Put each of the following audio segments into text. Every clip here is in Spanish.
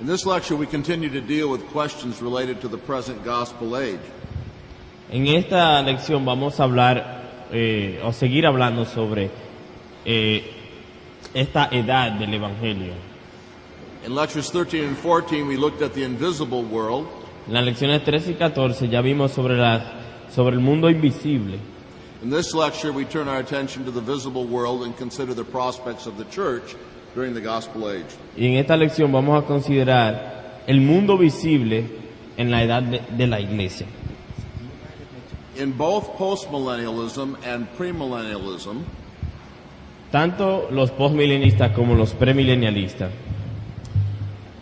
In this lecture, we continue to deal with questions related to the present gospel age. En esta lección vamos a hablar o seguir hablando sobre esta edad del Evangelio. In lectures 13 and 14, we looked at the invisible world. En las lecciones 13 y 14 ya vimos sobre el mundo invisible. In this lecture, we turn our attention to the visible world and consider the prospects of the church during the gospel age. Y en esta lección vamos a considerar el mundo visible en la edad de la iglesia. In both postmillennialism and premillennialism, Tanto los postmilenialistas como los premilenialistas,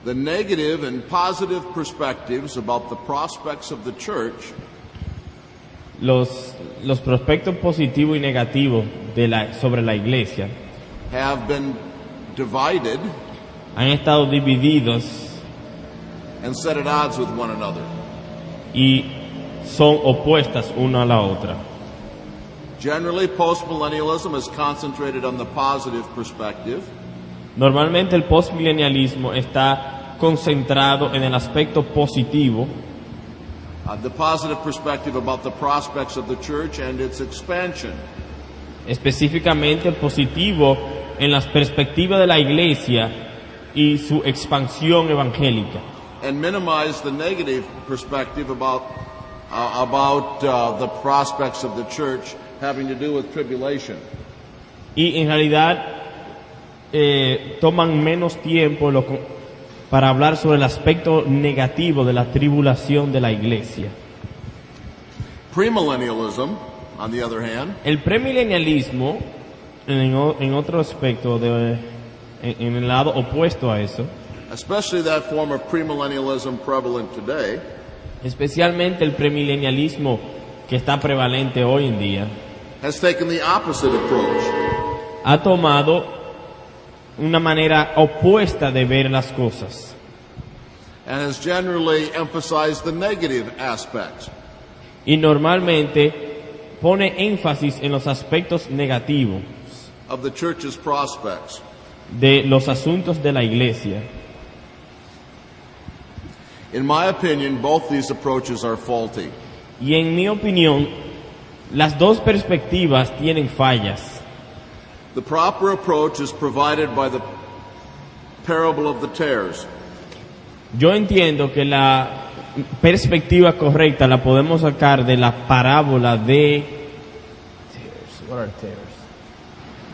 the negative and positive perspectives about the prospects of the church los prospectos positivos y negativos sobre la iglesia have been divided han estado divididos and set at odds with one another. y son opuestas una a la otra. Generally, postmillennialism is concentrated on the positive perspective, Normalmente el postmilenialismo está concentrado en el aspecto positivo, the positive perspective about the prospects of the church and its expansion. específicamente el positivo en las perspectivas de la iglesia y su expansión evangélica, And minimize the negative perspective about the prospects of the church having to do with tribulation. y en realidad toman menos tiempo para hablar sobre el aspecto negativo de la tribulación de la iglesia. Premillennialism, on the other hand, El premilenialismo, en otro aspecto, en el lado opuesto a eso, especially that form of premillennialism prevalent today, especialmente el premilenialismo que está prevalente hoy en día, has taken the opposite approach. ha tomado una manera opuesta de ver las cosas And has generally emphasized the negative aspects. y normalmente pone énfasis en los aspectos negativos Of the church's prospects. de los asuntos de la iglesia. In my opinion, both these approaches are faulty. Y en mi opinión, las dos perspectivas tienen fallas. The proper approach is provided by the parable of the tares. Yo entiendo que la perspectiva correcta la podemos sacar de la parábola de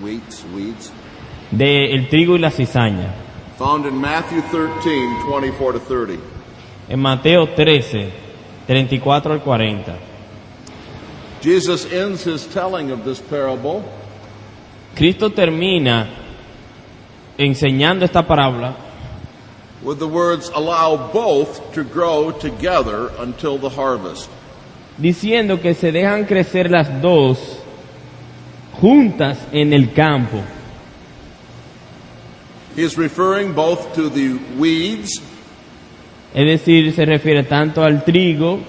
Weeds. de el trigo y la cizaña, Found in Matthew 13, 24 to 30. en Mateo 13, 34 al 40. Jesus ends his telling of this parable Cristo termina enseñando esta parábola with the words, allow both to grow together until the harvest. diciendo que se dejan crecer las dos juntas en el campo. He is referring both to the weeds Es decir, se refiere tanto al trigo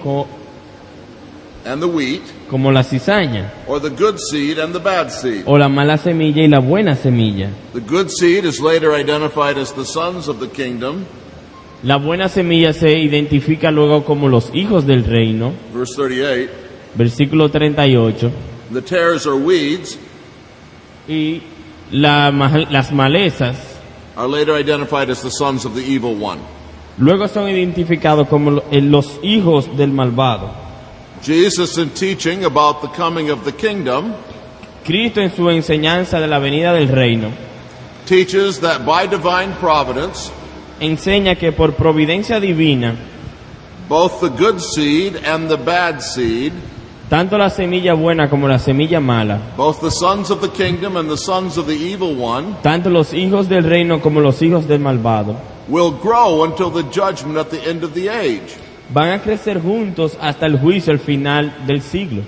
and the wheat, como la cizaña, or the good seed and the bad seed. o la mala semilla y la buena semilla. The good seed is later identified as the sons of the kingdom, La buena semilla se identifica luego como los hijos del reino, verse 38. versículo 38, The tares or weeds y las malezas are later identified as the sons of the evil one. luego son identificados como los hijos del malvado. Jesus, in teaching about the coming of the kingdom, Cristo, en su enseñanza de la venida del reino, teaches that by divine providence, enseña que por providencia divina, both the good seed and the bad seed, tanto la semilla buena como la semilla mala, both the sons of the kingdom and the sons of the evil one, tanto los hijos del reino como los hijos del malvado, will grow until the judgment at the end of the age. van a crecer juntos hasta el juicio al final del siglo.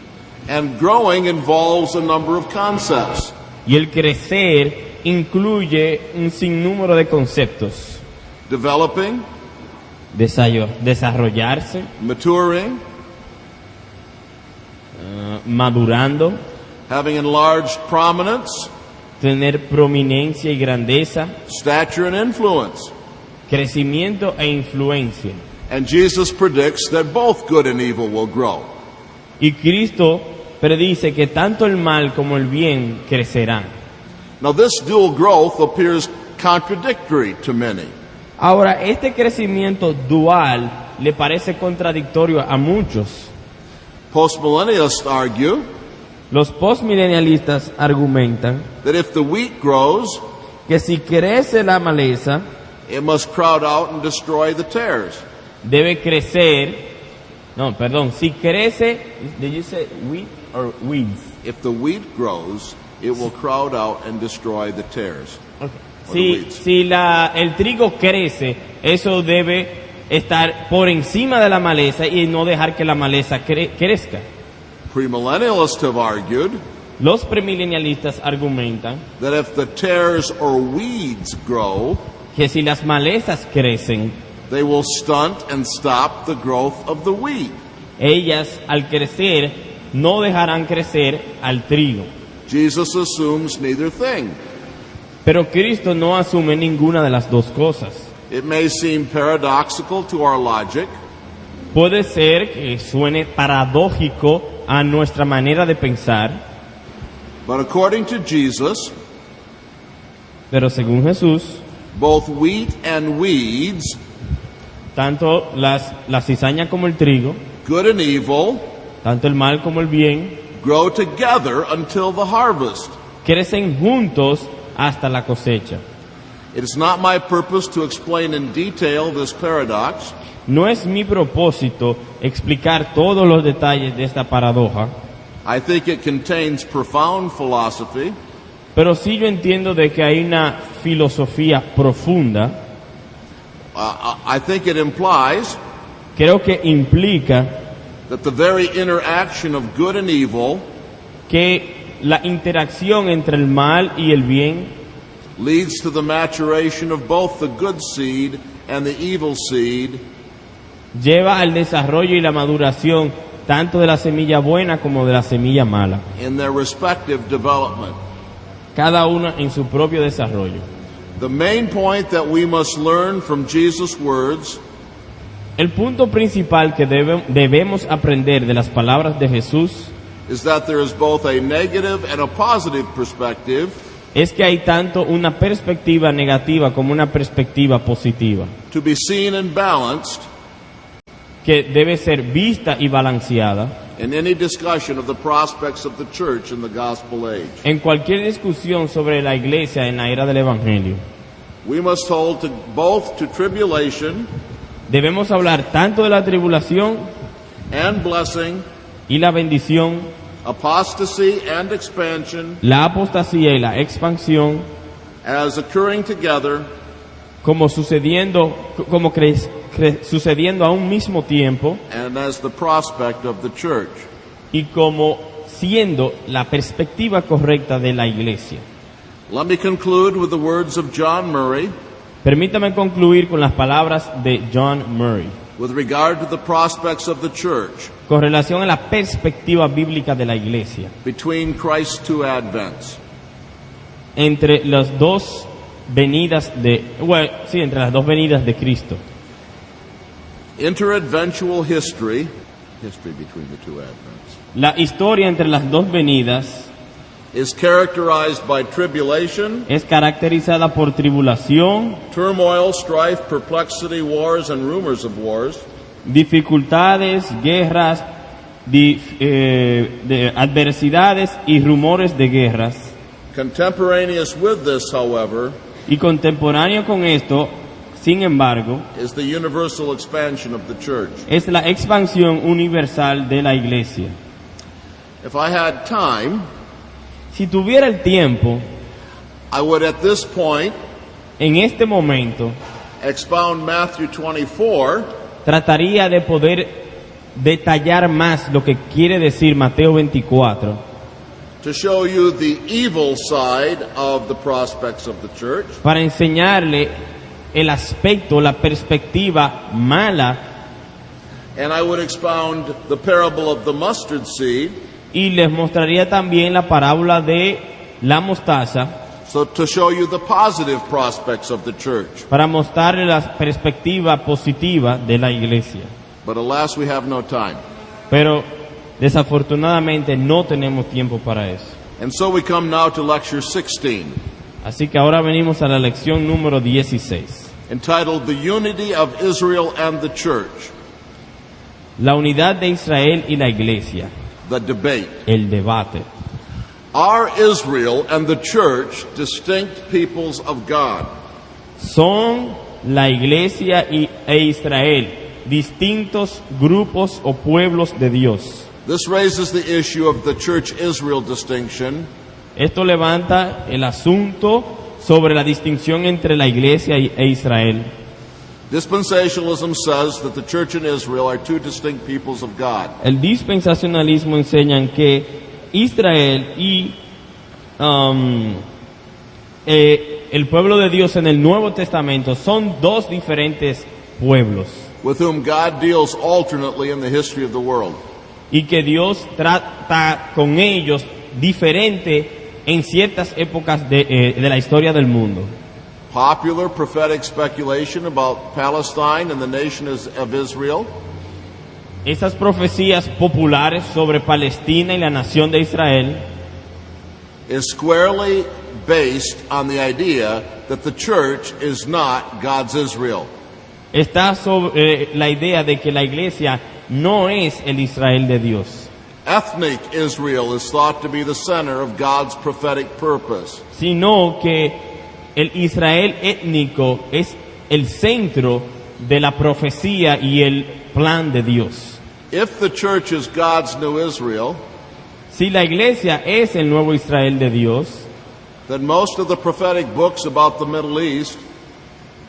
And growing involves a number of concepts. Y el crecer incluye un sinnúmero de conceptos: Developing, desarrollarse, maturing, madurando, having enlarged prominence, tener prominencia y grandeza, stature and influence. crecimiento e influencia. And Jesus predicts that both good and evil will grow. Y Cristo predice que tanto el mal como el bien crecerán. Now, this dual growth appears contradictory to many. Ahora, este crecimiento dual le parece contradictorio a muchos. Postmillennialists argue Los postmilenialistas argumentan that if the wheat grows, que si crece la maleza, it must crowd out and destroy the tares. debe crecer. No, perdón, si crece, did you say wheat or weeds? If the wheat grows, it will crowd out and destroy the tares. Si el trigo crece, eso debe estar por encima de la maleza y no dejar que la maleza crezca. Premillennialists have argued Los premilenialistas argumentan that if the tares or weeds grow, que si las malezas crecen, they will stunt and stop the growth of the wheat. ellas al crecer no dejarán crecer al trigo. Jesus assumes neither thing. Pero Cristo no asume ninguna de las dos cosas. It may seem paradoxical to our logic, Puede ser que suene paradójico a nuestra manera de pensar, but according to Jesus, pero según Jesús, both wheat and weeds, tanto la cizaña como el trigo, good and evil, tanto el mal como el bien, grow together until the harvest. crecen juntos hasta la cosecha. It is not my purpose to explain in detail this paradox, No es mi propósito explicar todos los detalles de esta paradoja, I think it contains profound philosophy, pero sí yo entiendo de que hay una filosofía profunda. I think it implies Creo que implica that the very interaction of good and evil que la interacción entre el mal y el bien leads to the maturation of both the good seed and the evil seed lleva al desarrollo y la maduración tanto de la semilla buena como de la semilla mala, in their respective development. cada una en su propio desarrollo. The main point that we must learn from Jesus' words El punto principal que debemos aprender de las palabras de Jesús is that there is both a negative and a positive perspective es que hay tanto una perspectiva negativa como una perspectiva positiva, to be seen and balanced que debe ser vista y balanceada in any discussion of the prospects of the church in the gospel age. en cualquier discusión sobre la iglesia en la era del Evangelio. We must hold to both to tribulation Debemos hablar tanto de la tribulación and blessing, y la bendición, apostasy and expansion la apostasía y la expansión, as occurring together como sucediendo a un mismo tiempo and as the prospect of the church. y como siendo la perspectiva correcta de la iglesia. Let me conclude with the words of John Murray Permítame concluir con las palabras de John Murray with regard to the prospects of the church con relación a la perspectiva bíblica de la iglesia between Christ's two advents. entre las dos venidas entre las dos venidas de Cristo. Interadventual history between the two advents, La historia entre las dos venidas is characterized by tribulation, es caracterizada por tribulación, turmoil, strife, perplexity, wars, and rumors of wars, dificultades, guerras, de adversidades y rumores de guerras. Contemporaneous with this, however, Y contemporáneo con esto, sin embargo, is the universal expansion of the church. es la expansión universal de la iglesia. If I had time, Si tuviera el tiempo, I would at this point en este momento, expound Matthew 24 trataría de poder detallar más lo que quiere decir Mateo 24, to show you the evil side of the prospects of the church, para enseñarle el aspecto, la perspectiva mala, and I would expound the parable of the mustard seed, y les mostraría también la parábola de la mostaza, So to show you the positive prospects of the church. para mostrarle la perspectiva positiva de la iglesia. But alas, we have no time. Pero desafortunadamente no tenemos tiempo para eso. And so we come now to lecture 16, Así que ahora venimos a la lección número 16. entitled The Unity of Israel and the Church, La unidad de Israel y la iglesia. the debate. El debate. Are Israel and the church distinct peoples of God? Son la iglesia e Israel distintos grupos o pueblos de Dios. This raises the issue of the church-Israel distinction, Esto levanta el asunto sobre la distinción entre la iglesia e Israel. Dispensationalism says that the church and Israel are two distinct peoples of God. El dispensacionalismo enseña que Israel y el pueblo de Dios en el Nuevo Testamento son dos diferentes pueblos with whom God deals alternately in the history of the world. y que Dios trata con ellos diferente en ciertas épocas de la historia del mundo. Popular prophetic speculation about Palestine and the nation of Israel Esas profecías populares sobre Palestina y la nación de Israel is squarely based on the idea that the church is not God's Israel. está sobre la idea de que la iglesia no es el Israel de Dios, Ethnic Israel is thought to be the center of God's prophetic purpose. sino que el Israel étnico es el centro de la profecía y el plan de Dios. If the church is God's new Israel, Si la iglesia es el nuevo Israel de Dios, then most of the prophetic books about the Middle East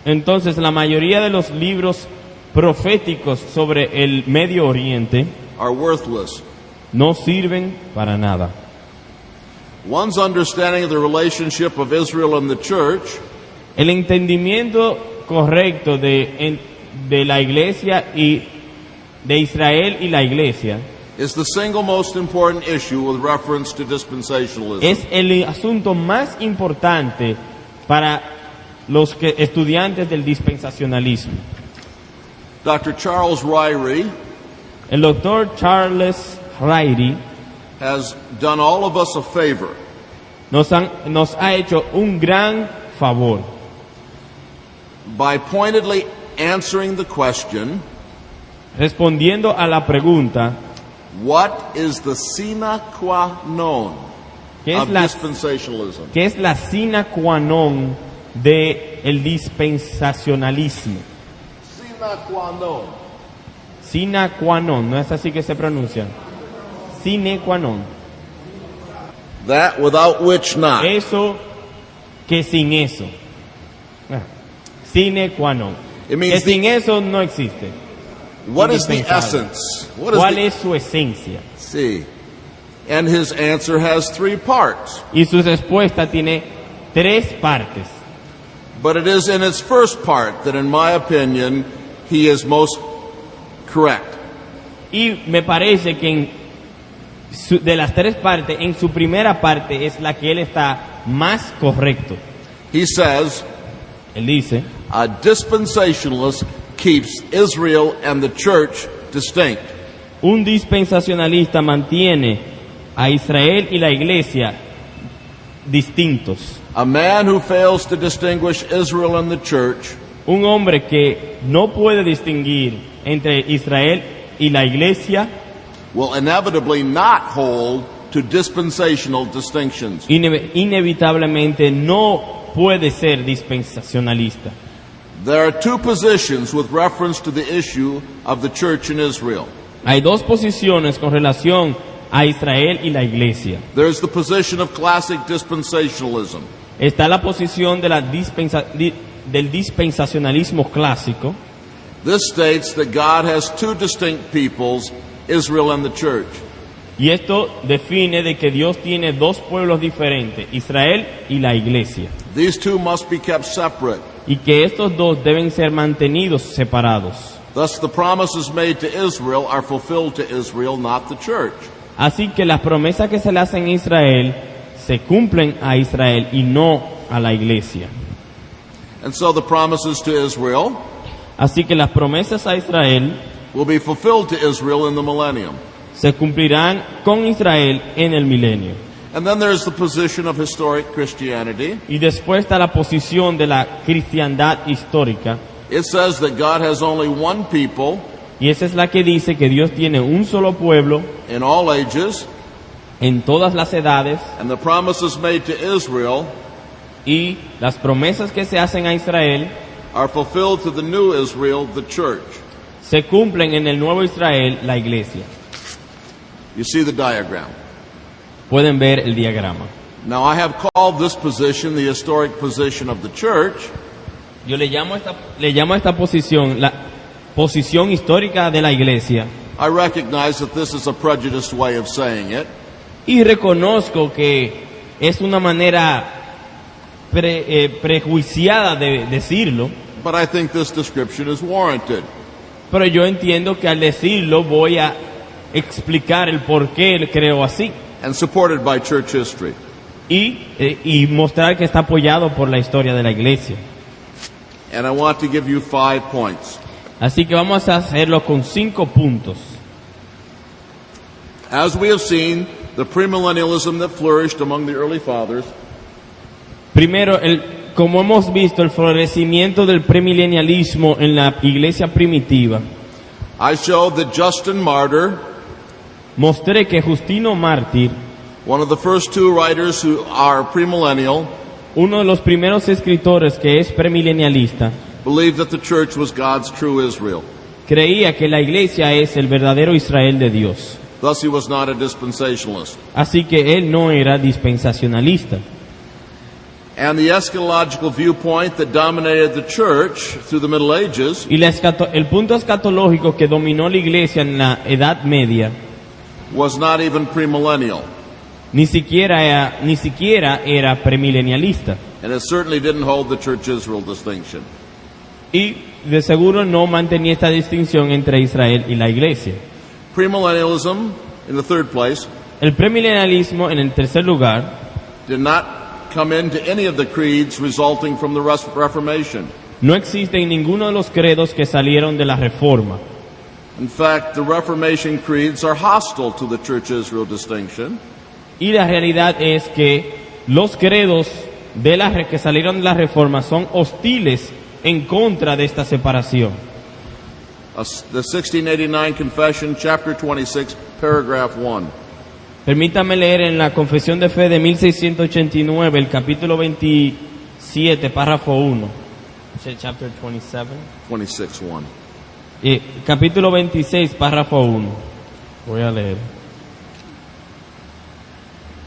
entonces la mayoría de los libros proféticos sobre el Medio Oriente are worthless. no sirven para nada. One's understanding of the relationship of Israel and the church El entendimiento correcto de la iglesia y de Israel y la iglesia is the single most important issue with reference to dispensationalism. es el asunto más importante para los estudiantes del dispensacionalismo. Dr. Charles Ryrie El doctor Charles Ryrie has done all of us a favor nos ha hecho un gran favor by pointedly answering the question, respondiendo a la pregunta what is the sine qua non ¿qué es of la, dispensationalism? qué es la sine qua non de el dispensacionalismo? Sine qua non. Sine qua non, no es así que se pronuncia. Sine qua non. That without which not. Eso que sin eso. Sine qua non. It Que means sin eso no existe. what is the indispensable. essence? What is ¿Cuál the, es su esencia? see? And his answer has three parts. Y su respuesta tiene tres partes. But it is in its first part that, in my opinion, he is most correct. Y me parece que de las tres partes, en su primera parte es la que él está más correcto. He says, Él dice, a dispensationalist keeps Israel and the church distinct. un dispensacionalista mantiene a Israel y la iglesia distintos. A man who fails to distinguish Israel and the church Un hombre que no puede distinguir entre Israel y la iglesia will inevitably not hold to dispensational distinctions. inevitablemente no puede ser dispensacionalista. There are two positions with reference to the issue of the church in Israel. Hay dos posiciones con relación a Israel y la iglesia. There's the position of classic dispensationalism. Está la posición de del dispensacionalismo clásico. This states that God has two distinct peoples, Israel and the church. Y esto define de que Dios tiene dos pueblos diferentes, Israel y la iglesia. These two must be kept separate. Y que estos dos deben ser mantenidos separados. Thus the promises made to Israel are fulfilled to Israel, not the church. Así que las promesas que se le hacen a Israel se cumplen a Israel y no a la iglesia. And so the promises to Israel Así que las promesas a Israel will be fulfilled to Israel in the millennium. se cumplirán con Israel en el milenio. And then there's the position of historic Christianity. Y después está la posición de la cristiandad histórica, It says that God has only one people y esa es la que dice que Dios tiene un solo pueblo in all ages, en todas las edades, and the promises made to Israel y las promesas que se hacen a Israel are fulfilled to the new Israel, the church. se cumplen en el nuevo Israel, la iglesia. You see the diagram. Pueden ver el diagrama. Now I have called this position the historic position of the church, Yo le llamo a esta posición la posición histórica de la iglesia, I recognize that this is a prejudiced way of saying it, y reconozco que es una manera prejuiciada de decirlo, but I think this description is warranted. pero yo entiendo que al decirlo voy a explicar el por qué creo así And supported by church history. y mostrar que está apoyado por la historia de la iglesia. And I want to give you 5 points. Así que vamos a hacerlo con 5 puntos. As we have seen, the premillennialism that flourished among the early fathers Primero, como hemos visto, el florecimiento del premilenialismo en la iglesia primitiva. I showed that Justin Martyr, Mostré que Justino Mártir, one of the first 2 writers who are premillennial, uno de los primeros escritores que es premilenialista, believed that the church was God's true Israel. creía que la iglesia es el verdadero Israel de Dios. Thus he was not a dispensationalist. Así que él no era dispensacionalista. And the eschatological viewpoint that dominated the church through the Middle Ages Y el punto escatológico que dominó la iglesia en la Edad Media was not even premillennial. ni siquiera era premilenialista. And it certainly didn't hold the church Israel distinction. Y de seguro no mantenía esta distinción entre Israel y la iglesia. Premillennialism, in the third place, El premilenialismo, en el tercer lugar, did not come into any of the creeds resulting from the Reformation. no existe en ninguno de los credos que salieron de la Reforma. In fact, the Reformation creeds are hostile to the church Israel distinction. Y la realidad es que los credos que salieron de la Reforma son hostiles en contra de esta separación. The 1689 Confession, chapter 26, paragraph 1. Permítame leer en la Confesión de Fe de 1689, el capítulo 27, párrafo 1. Chapter 27. 26, 1. Capítulo 26, párrafo 1. Voy a leer.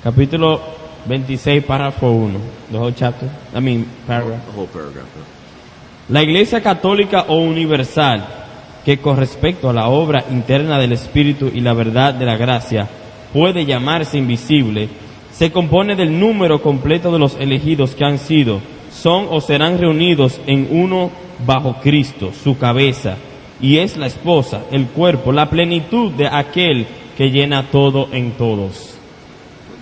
Capítulo 26, párrafo 1. The whole chapter. Paragraph. The whole paragraph. La Iglesia Católica o Universal, que con respecto a la obra interna del Espíritu y la verdad de la gracia puede llamarse invisible, se compone del número completo de los elegidos que han sido, son o serán reunidos en uno bajo Cristo, su cabeza, y es la esposa, el cuerpo, la plenitud de aquel que llena todo en todos.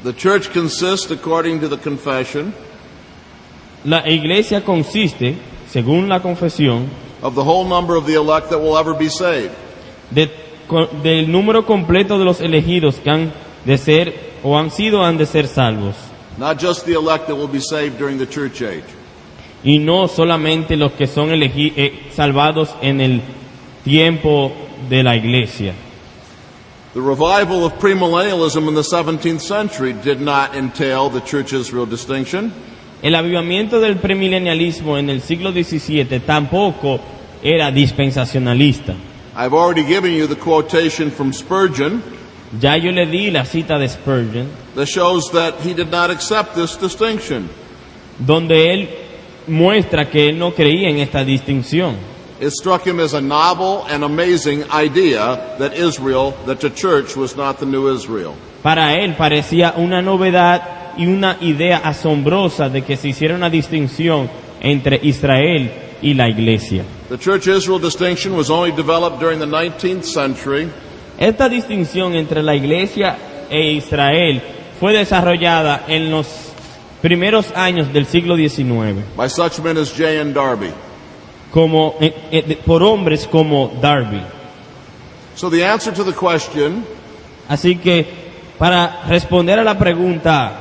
The church consists, according to the confession, La iglesia consiste, según la confesión, of the whole number of the elect that will ever be saved. del número completo de los elegidos que han de ser o han de ser salvos, Not just the elect that will be saved during the church age. y no solamente los que son salvados en el tiempo de la iglesia. The revival of premillennialism in the 17th century did not entail the church Israel distinction. El avivamiento del premilenialismo en el siglo XVII tampoco era dispensacionalista. I've already given you the quotation from Spurgeon Ya yo le di la cita de Spurgeon, that shows that he did not accept this distinction. donde él muestra que él no creía en esta distinción. It struck him as a novel and amazing idea that the church was not the new Israel. Para él parecía una novedad y una idea asombrosa de que se hiciera una distinción entre Israel y la iglesia. The church Israel distinction was only developed during the 19th century, Esta distinción entre la iglesia e Israel fue desarrollada en los primeros años del siglo XIX, by such men as J.N. Darby. como, por hombres como Darby. So the answer to the question, Así que, para responder a la pregunta,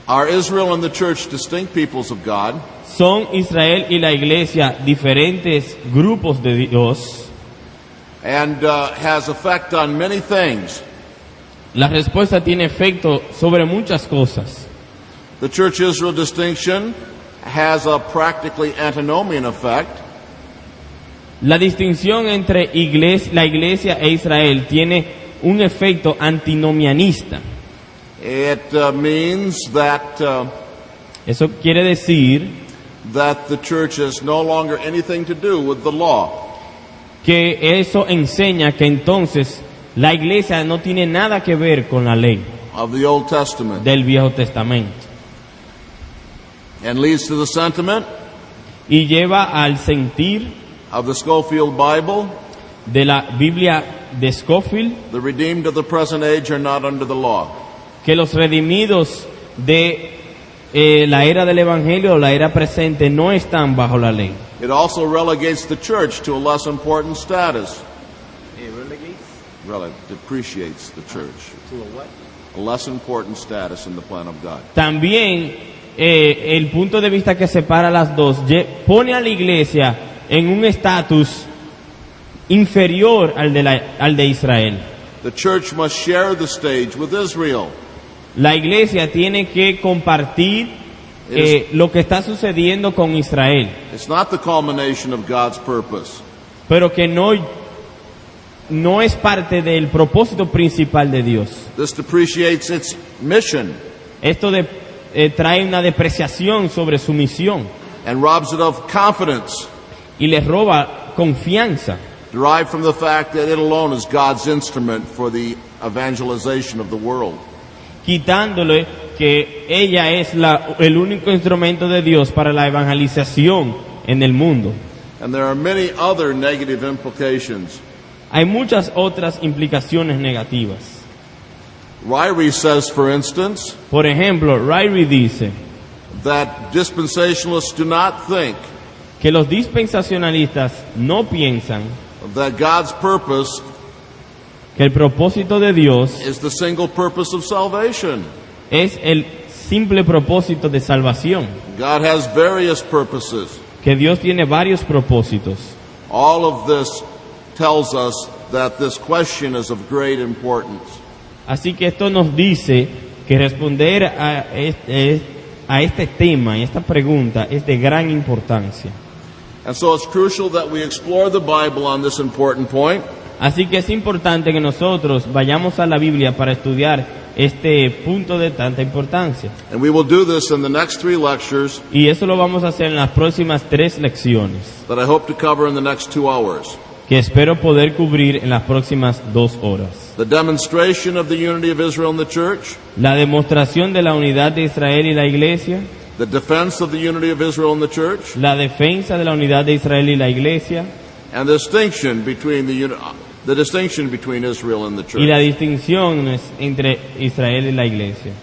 are Israel and the church distinct peoples of God? ¿son Israel y la iglesia diferentes grupos de Dios? And has effect on many things. La respuesta tiene efecto sobre muchas cosas. The church-Israel distinction has a practically antinomian effect. La distinción entre la iglesia e Israel tiene un efecto antinomianista. It means that Eso quiere decir the church has no longer anything to do with the law. que eso enseña que entonces la iglesia no tiene nada que ver con la ley Of the Old Testament, del Viejo Testamento and leads to the sentiment y lleva al sentir of the Schofield Bible: de la Biblia de Scofield the redeemed of the present age are not under the law. que los redimidos de la era del Evangelio o la era presente no están bajo la ley. It also relegates the church to a less important status. Depreciates the church to a less important status in the plan of God. También el punto de vista que separa las dos pone a la iglesia en un estatus inferior al de Israel. The church must share the stage with Israel. La iglesia tiene que compartir lo que está sucediendo con Israel, It's not the culmination of God's purpose. pero que no es parte del propósito principal de Dios. This depreciates its mission Esto trae una depreciación sobre su misión and robs it of confidence, y les roba confianza, derived from the fact that it alone is God's instrument for the evangelization of the world. quitándole que ella es el único instrumento de Dios para la evangelización en el mundo. And there are many other negative implications. Hay muchas otras implicaciones negativas. Ryrie says, for instance, Por ejemplo, Ryrie dice that dispensationalists do not think que los dispensacionalistas no piensan that God's purpose que el propósito de Dios is the single purpose of salvation. es el simple propósito de salvación, God has various purposes. que Dios tiene varios propósitos. All of this tells us that this question is of great importance. Así que esto nos dice que responder a este tema y esta pregunta es de gran importancia. And so it's crucial that we explore the Bible on this important point. Así que es importante que nosotros vayamos a la Biblia para estudiar este punto de tanta importancia. And we will do this in the next 3 lectures Y eso lo vamos a hacer en las próximas 3 lecciones, that I hope to cover in the next 2 hours. que espero poder cubrir en las próximas 2 horas. The demonstration of the unity of Israel and the church, La demostración de la unidad de Israel y la iglesia, the defense of the unity of Israel and the church, la defensa de la unidad de Israel y la iglesia, and the distinction between the distinction between Israel and the y la church. distinción entre Israel y la iglesia.